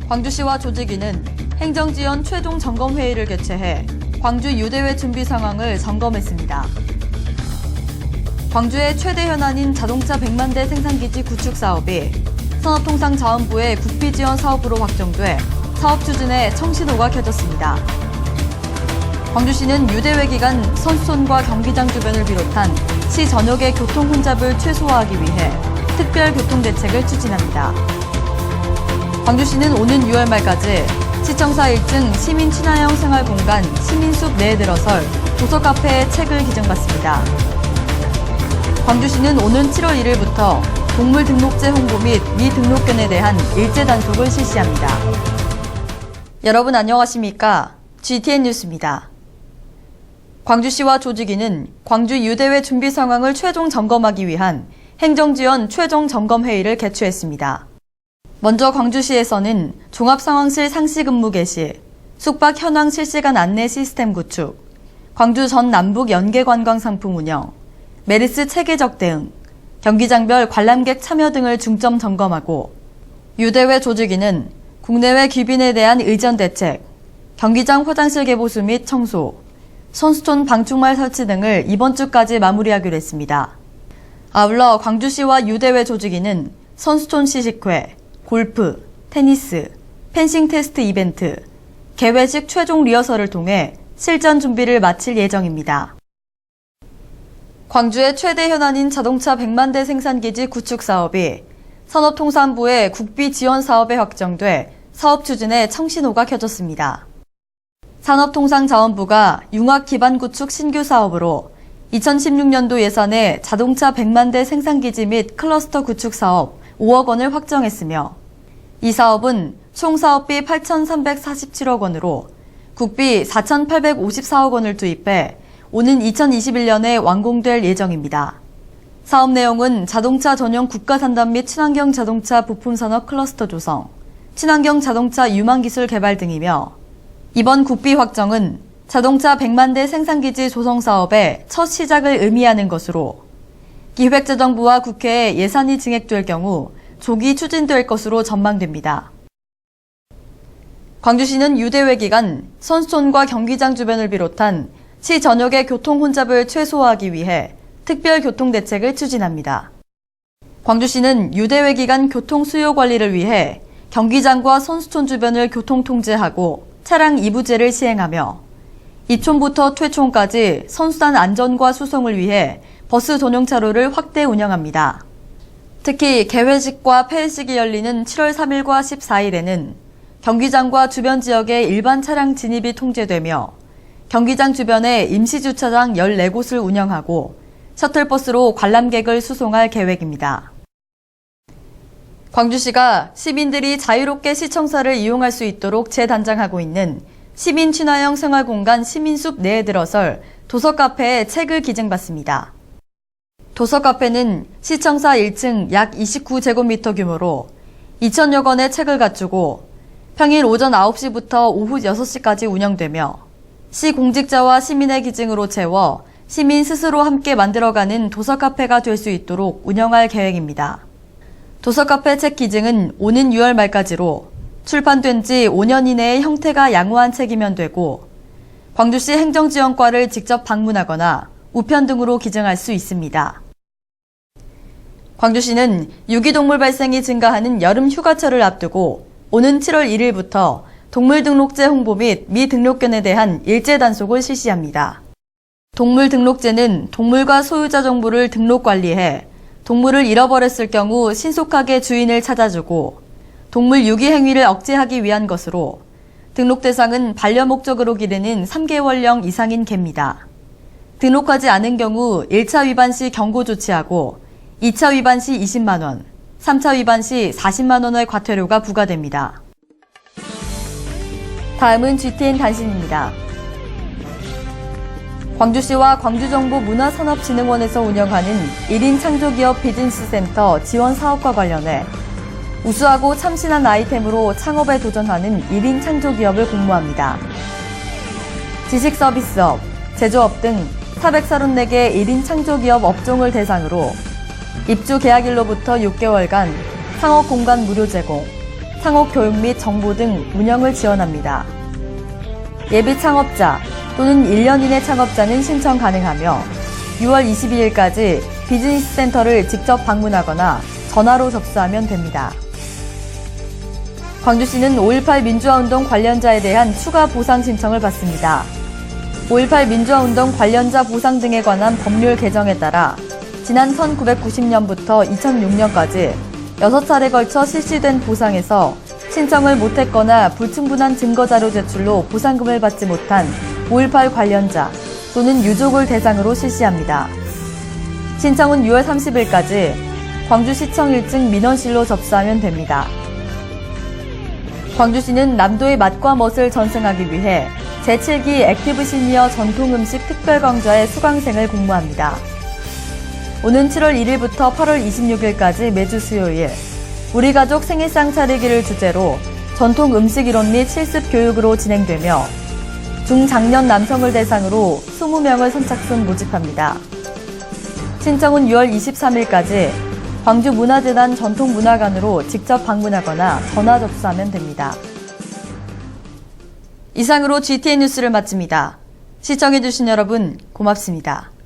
광주시와 조직위는 행정지원 최종 점검회의를 개최해 광주 유대회 준비 상황을 점검했습니다. 광주의 최대 현안인 자동차 100만 대 생산기지 구축 사업이 산업통상자원부의 국비지원 사업으로 확정돼 사업 추진에 청신호가 켜졌습니다. 광주시는 유대회 기간 선수촌과 경기장 주변을 비롯한 시 전역의 교통 혼잡을 최소화하기 위해 특별 교통대책을 추진합니다. 광주시는 오는 6월 말까지 시청사 1층 시민 친화형 생활공간 시민숲 내에 들어설 도서카페에 책을 기증받습니다. 광주시는 오는 7월 1일부터 동물 등록제 홍보 및 미등록견에 대한 일제 단속을 실시합니다. 여러분 안녕하십니까? GTN 뉴스입니다. 광주시와 조직위는 광주 유대회 준비 상황을 최종 점검하기 위한 행정지원 최종 점검회의를 개최했습니다. 먼저 광주시에서는 종합상황실 상시 근무 개시, 숙박 현황 실시간 안내 시스템 구축, 광주 전 남북 연계 관광 상품 운영, 메르스 체계적 대응, 경기장별 관람객 참여 등을 중점 점검하고 유대회 조직위는 국내외 귀빈에 대한 의전 대책, 경기장 화장실 개보수 및 청소, 선수촌 방충망 설치 등을 이번 주까지 마무리하기로 했습니다. 아울러 광주시와 유대회 조직위는 선수촌 시식회, 골프, 테니스, 펜싱 테스트 이벤트, 개회식 최종 리허설을 통해 실전 준비를 마칠 예정입니다. 광주의 최대 현안인 자동차 100만 대 생산기지 구축 사업이 산업통상부의 국비 지원 사업에 확정돼 사업 추진에 청신호가 켜졌습니다. 산업통상자원부가 융합 기반 구축 신규 사업으로 2016년도 예산에 자동차 100만 대 생산기지 및 클러스터 구축 사업 5억 원을 확정했으며 이 사업은 총 사업비 8,347억 원으로 국비 4,854억 원을 투입해 오는 2021년에 완공될 예정입니다. 사업 내용은 자동차 전용 국가산단 및 친환경 자동차 부품산업 클러스터 조성, 친환경 자동차 유망기술 개발 등이며 이번 국비 확정은 자동차 100만 대 생산기지 조성 사업의 첫 시작을 의미하는 것으로 기획재정부와 국회에 예산이 증액될 경우 조기 추진될 것으로 전망됩니다. 광주시는 유대회 기간 선수촌과 경기장 주변을 비롯한 시 전역의 교통 혼잡을 최소화하기 위해 특별 교통대책을 추진합니다. 광주시는 유대회 기간 교통 수요 관리를 위해 경기장과 선수촌 주변을 교통 통제하고 차량 이부제를 시행하며 입촌부터 퇴촌까지 선수단 안전과 수송을 위해 버스 전용 차로를 확대 운영합니다. 특히 개회식과 폐회식이 열리는 7월 3일과 14일에는 경기장과 주변 지역에 일반 차량 진입이 통제되며 경기장 주변에 임시주차장 14곳을 운영하고 셔틀버스로 관람객을 수송할 계획입니다. 광주시가 시민들이 자유롭게 시청사를 이용할 수 있도록 재단장하고 있는 시민 친화형 생활공간 시민숲 내에 들어설 도서카페에 책을 기증받습니다. 도서카페는 시청사 1층 약 29제곱미터 규모로 2,000여 권의 책을 갖추고 평일 오전 9시부터 오후 6시까지 운영되며 시 공직자와 시민의 기증으로 채워 시민 스스로 함께 만들어가는 도서카페가 될 수 있도록 운영할 계획입니다. 도서카페 책 기증은 오는 6월 말까지로 출판된 지 5년 이내의 형태가 양호한 책이면 되고 광주시 행정지원과를 직접 방문하거나 우편 등으로 기증할 수 있습니다. 광주시는 유기동물 발생이 증가하는 여름 휴가철을 앞두고 오는 7월 1일부터 동물 등록제 홍보 및 미등록견에 대한 일제 단속을 실시합니다. 동물 등록제는 동물과 소유자 정보를 등록 관리해 동물을 잃어버렸을 경우 신속하게 주인을 찾아주고 동물 유기 행위를 억제하기 위한 것으로 등록 대상은 반려 목적으로 기르는 3개월령 이상인 개입니다. 등록하지 않은 경우 1차 위반 시 경고 조치하고 2차 위반 시 20만 원, 3차 위반 시 40만 원의 과태료가 부과됩니다. 다음은 GTN 단신입니다. 광주시와 광주정보문화산업진흥원에서 운영하는 1인 창조기업 비즈니스센터 지원 사업과 관련해 우수하고 참신한 아이템으로 창업에 도전하는 1인 창조기업을 공모합니다. 지식서비스업, 제조업 등 434개 1인 창조기업 업종을 대상으로 입주 계약일로부터 6개월간 창업 공간 무료 제공, 창업 교육 및 정보 등 운영을 지원합니다. 예비 창업자 또는 1년 이내 창업자는 신청 가능하며 6월 22일까지 비즈니스 센터를 직접 방문하거나 전화로 접수하면 됩니다. 광주시는 5.18 민주화운동 관련자에 대한 추가 보상 신청을 받습니다. 5.18 민주화운동 관련자 보상 등에 관한 법률 개정에 따라 지난 1990년부터 2006년까지 6차례 걸쳐 실시된 보상에서 신청을 못했거나 불충분한 증거자료 제출로 보상금을 받지 못한 5.18 관련자 또는 유족을 대상으로 실시합니다. 신청은 6월 30일까지 광주시청 1층 민원실로 접수하면 됩니다. 광주시는 남도의 맛과 멋을 전승하기 위해 제7기 액티브 시니어 전통음식 특별강좌의 수강생을 공모합니다. 오는 7월 1일부터 8월 26일까지 매주 수요일 우리 가족 생일상 차리기를 주제로 전통 음식 이론 및 실습 교육으로 진행되며 중장년 남성을 대상으로 20명을 선착순 모집합니다. 신청은 6월 23일까지 광주문화재단 전통문화관으로 직접 방문하거나 전화 접수하면 됩니다. 이상으로 GTN 뉴스를 마칩니다. 시청해주신 여러분 고맙습니다.